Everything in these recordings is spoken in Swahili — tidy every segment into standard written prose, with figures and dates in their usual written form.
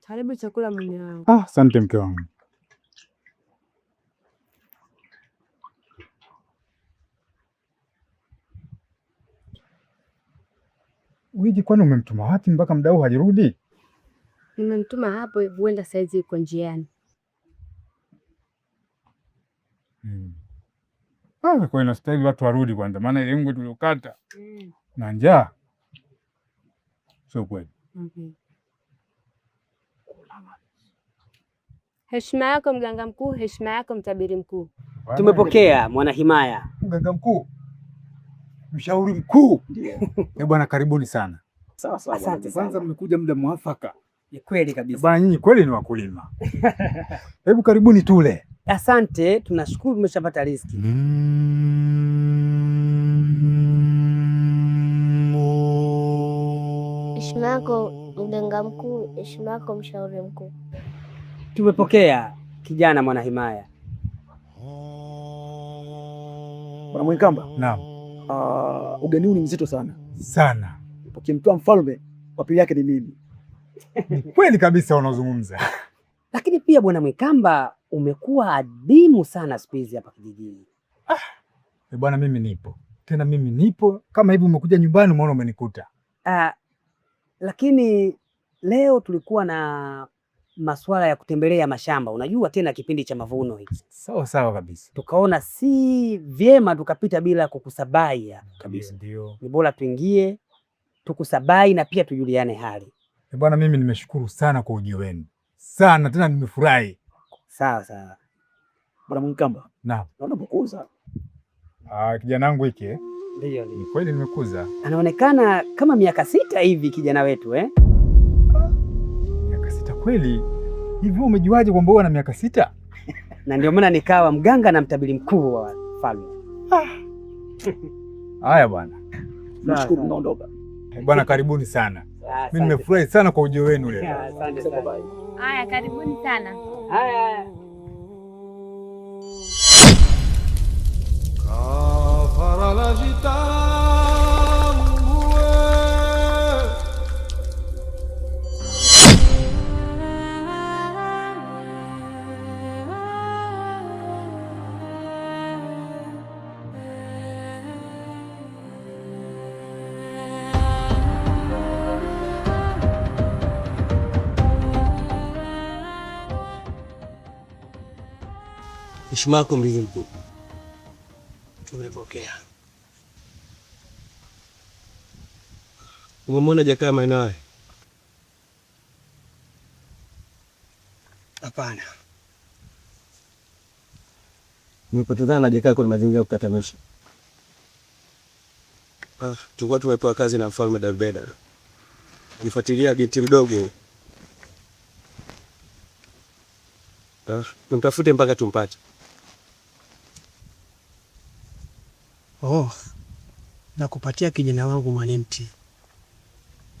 Karibu chakula mume wangu. Asante mke wangu. Wiji, kwani umemtuma wapi mpaka muda huu hajarudi? Nimemtuma hapo, huenda saizi yuko njiani. Kwa inastahili watu warudi kwanza, maana ile ngwe tuliokata na njaa sio kweli. Heshima yako mganga mkuu, heshima yako mtabiri mkuu. Tumepokea mwana himaya. Mganga mkuu, mshauri mkuu. Bwana, karibuni sana. Sawa sawa. Asante. Kwanza mmekuja muda mwafaka. Ni kweli kabisa. Bwana, nyinyi kweli ni wakulima. Hebu karibuni tule. Asante, tunashukuru tumeshapata riziki. Heshima yako mganga mkuu, heshima yako mshauri mkuu. Tumepokea kijana mwana himaya. Bwana Mwenkamba. Naam. Ugeni huu ni mzito sana. Sana. Ukimtoa mfalme, wa pili yake ni mimi. Kweli kabisa unazungumza. Lakini pia Bwana Mwenkamba, umekuwa adimu sana siku hizi hapa kijijini. Bwana, mimi nipo. Tena mimi nipo kama hivi umekuja nyumbani umeona umenikuta. Lakini leo tulikuwa na masuala ya kutembelea mashamba. Unajua tena kipindi cha mavuno hiki. Sawa sawa kabisa. Tukaona si vyema tukapita bila kukusabai kabisa. Ndio. Ni bora tuingie tukusabai na pia tujuliane hali. Bwana, mimi nimeshukuru sana kwa ujio wenu. Sana tena nimefurahi. Sawa sawa. Bwana Mwenkamba. Naam. Naona umekuza. Kijana wangu hiki Ndio. Ni kweli nimekuza. Anaonekana kama miaka 6 hivi kijana wetu Miaka 6 kweli? Hivi umejuaje kwamba wewe una miaka 6? Na ndio maana nikawa mganga na mtabiri mkuu wa falme. Haya bwana. Nashukuru, naondoka. Bwana, karibuni sana. Mimi nimefurahi sana kwa ujio wenu leo. Asante sana. Haya, karibuni sana. Haya. Kafara la heshima yako mlinzi mkuu. Tumepokea. Umemwona Jakaya maeneo haya? Hapana. Nimepotezana na Jakaya kwenye mazingira ya kutatanisha. Tulikuwa tumepewa kazi na Mfalme Darbeda. Nifuatilia binti mdogo. Tumtafute mpaka tumpate. Na kupatia kijana wangu Mwanemti.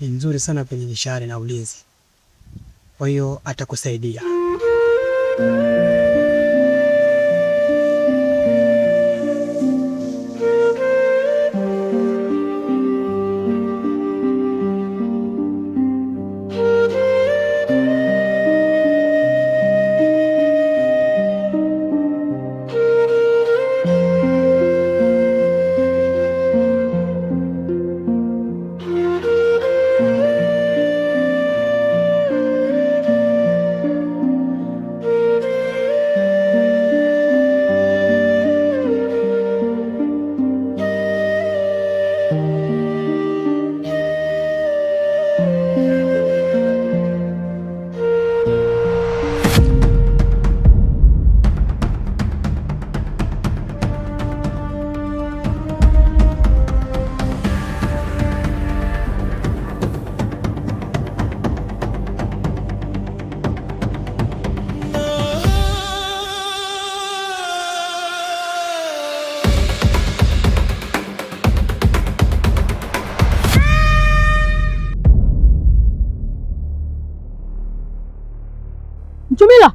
Ni nzuri sana penye nishare na ulinzi. Kwa hiyo atakusaidia. Mchumila.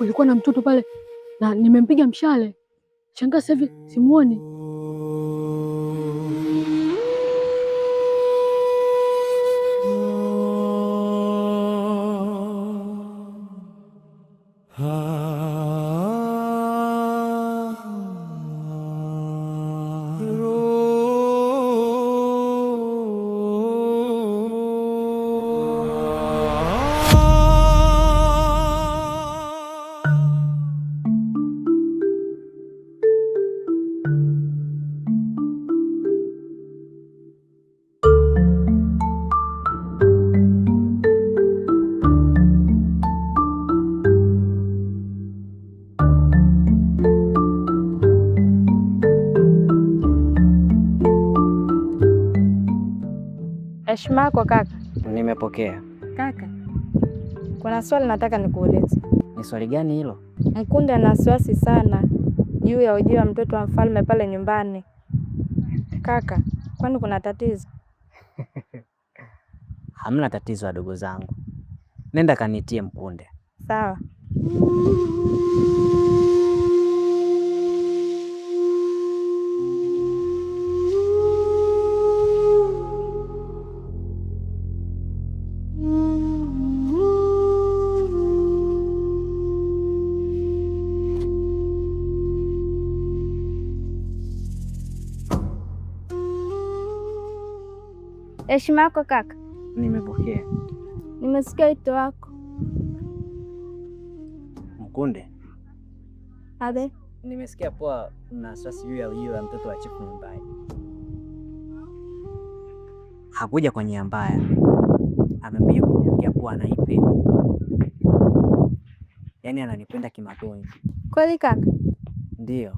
Ulikuwa na mtoto pale na nimempiga mshale. Shangaa sasa hivi simuoni. Heshima yako kaka. Nimepokea. Kaka, kuna swali nataka nikuulize. Ni swali gani hilo? Mkunde ana wasiwasi sana juu ya ujio wa mtoto wa mfalme pale nyumbani. Kaka, kwani kuna tatizo? Hamna tatizo wadogo zangu. Nenda kanitie Mkunde. Sawa. Heshima yako kaka. Nimepokea. Nimesikia wito wako. Mkunde. Abe. Nimesikia poa una wasiwasi juu ya ujio wa mtoto wa chifu nyumbani. Hakuja kwa nia mbaya. Amekuja kuniambia kuwa anaipenda. Yaani ananipenda kimatoni. Kweli kaka? Ndiyo.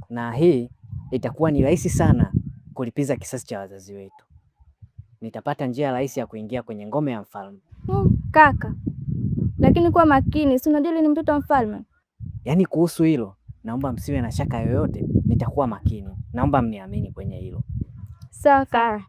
Na hii itakuwa ni rahisi sana kulipiza kisasi cha wazazi wetu. Nitapata njia rahisi ya kuingia kwenye ngome ya mfalme. Kaka, lakini kuwa makini, si unajua ni mtoto wa mfalme. Yaani kuhusu hilo, naomba msiwe na shaka yoyote, nitakuwa makini. Naomba mniamini kwenye hilo. Sawa kaka.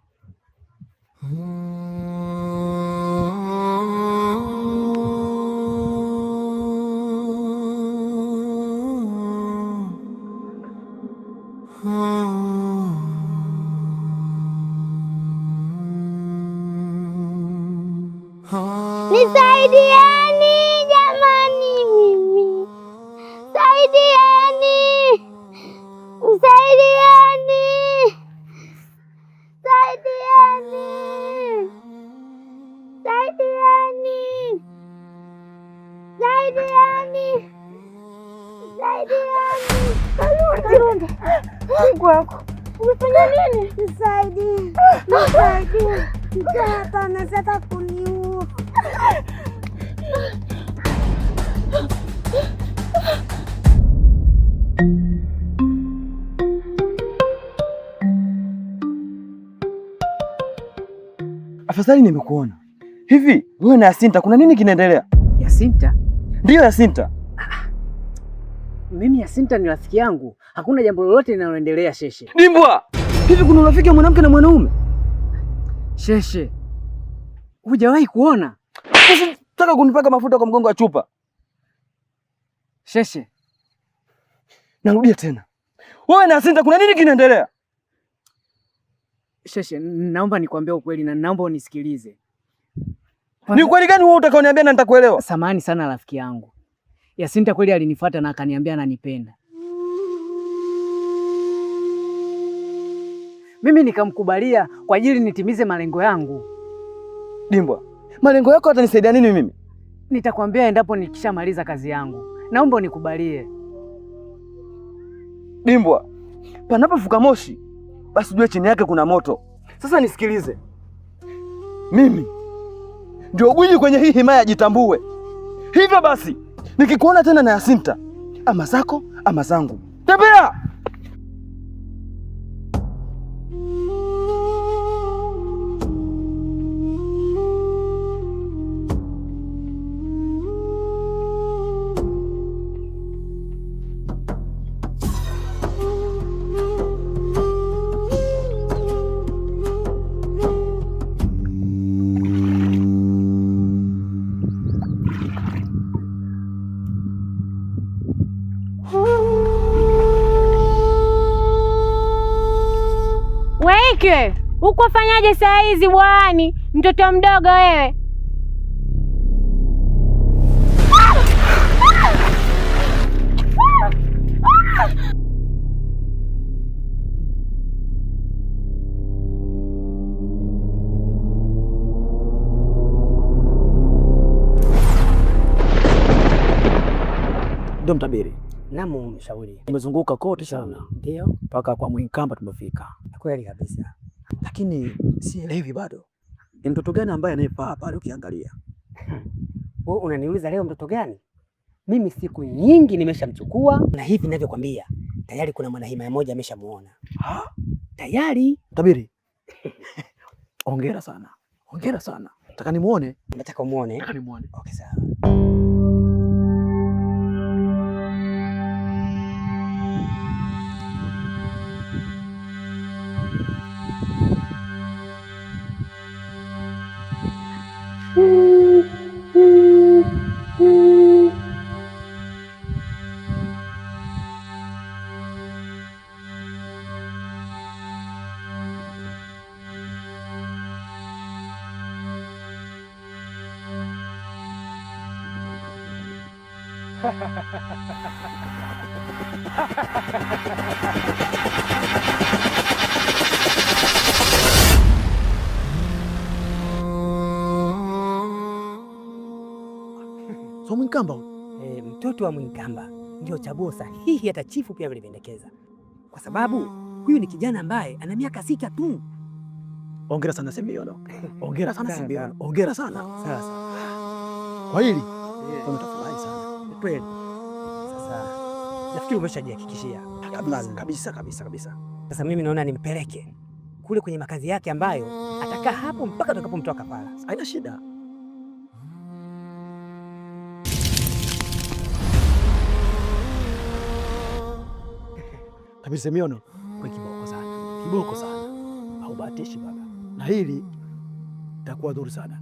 Nisaidieni jamani, mimi saidieni, saidieni, saidieni, saidieni, saidieni, saidieni. Kalonda, Mungu wako umefanya nini? Nisaidie, nisaidie, hapa anataka kuniua. Afadhali nimekuona. Hivi wewe na Yasinta kuna nini kinaendelea? Yasinta? Ndiyo Yasinta. Mimi Yasinta ni rafiki yangu. Hakuna jambo lolote linaloendelea Sheshe. Dimbwa! Hivi kuna urafiki wa mwanamke na mwanaume? Sheshe, hujawahi kuona? Nataka kunipaka mafuta kwa mgongo wa chupa. Sheshe, narudia tena. Wewe na Yasinta kuna nini kinaendelea? Sheshe, naomba nikwambie ukweli na naomba unisikilize. Ni ukweli gani wewe utakaoniambia na nitakuelewa? Samahani sana rafiki yangu. Yasinta kweli alinifuata na akaniambia ananipenda. Mimi nikamkubalia kwa ajili nitimize malengo yangu. Dimbwa, malengo yako yatanisaidia nini mimi? Nitakwambia endapo nikishamaliza kazi yangu. Naomba unikubalie. Dimbwa, panapofuka moshi basi ujue chini yake kuna moto. Sasa nisikilize. Mimi ndio gwiji kwenye hii himaya, jitambue. Hivyo basi nikikuona tena na Yasinta, ama zako ama zangu. Tembea! Wewe uko fanyaje saa hizi bwani, mtoto mdogo wewe? Ndio mtabiri. Naam, mshauri. Tumezunguka kote sana. Ndio. Mpaka kwa Mwinkamba tumefika. Kweli kabisa. Lakini sielewi bado. Ni mtoto gani ambaye anayefaa pale ukiangalia? Wewe unaniuliza leo mtoto gani? Mimi siku nyingi nimeshamchukua na hivi ninavyokuambia tayari kuna mwanahimaya mmoja ameshamuona. Tayari. Tabiri. Hongera sana. Hongera sana. Nataka nimuone. Nataka umuone. Nataka nimuone. Okay, sawa. So Mwinkamba, Mtoto wa Mwinkamba ndio chaguo sahihi, hata chifu pia vilipendekeza, kwa sababu huyu ni kijana ambaye ana miaka 6 tu. hongera sana Simeon. Hongera sana Simeon. Hongera sana. Sasa Kwa hili tunatafurahi sana. ni kweli. Sasa nafikiri umeshajihakikishia Kabisa. Sasa mimi naona nimpeleke kule kwenye makazi yake ambayo atakaa hapo mpaka tutakapomtoa kafara. Haina shida. Kabisa Simeon, Kwa kiboko sana. kiboko sana. Haubahatishi baba. Na hili itakuwa dhuri sana.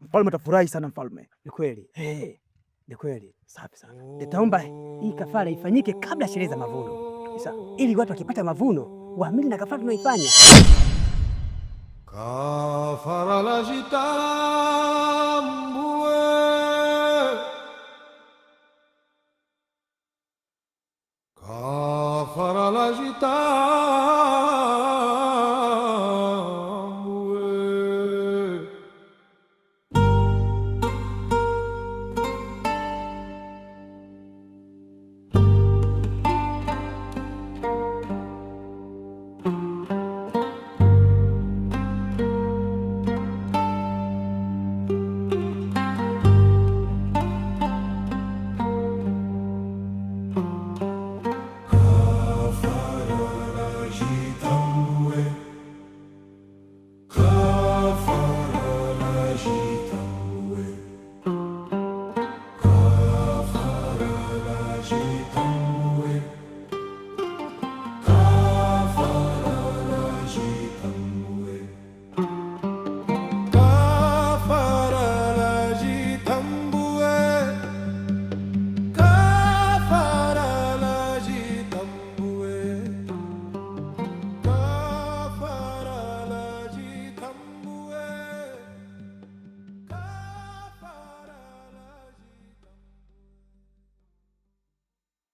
Mfalme atafurahi sana mfalme. Ni kweli. Eh, Ni kweli. safi sana. Nitaomba hii kafara ifanyike kabla sherehe za mavuno. Kabisa. Ili watu wakipata mavuno waamini na kafara tunaifanya. Kafara la jitambue, kafara la jitambue.